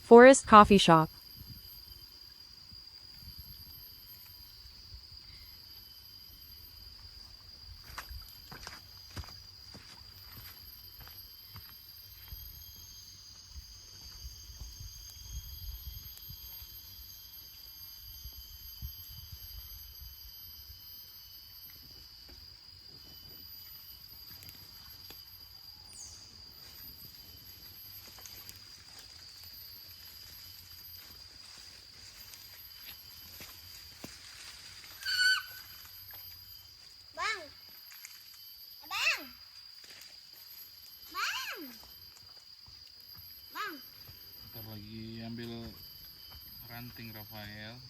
Forest Coffee Shop. Bang, bang, bang, bang. Ntar lagi ambil ranting Rafael.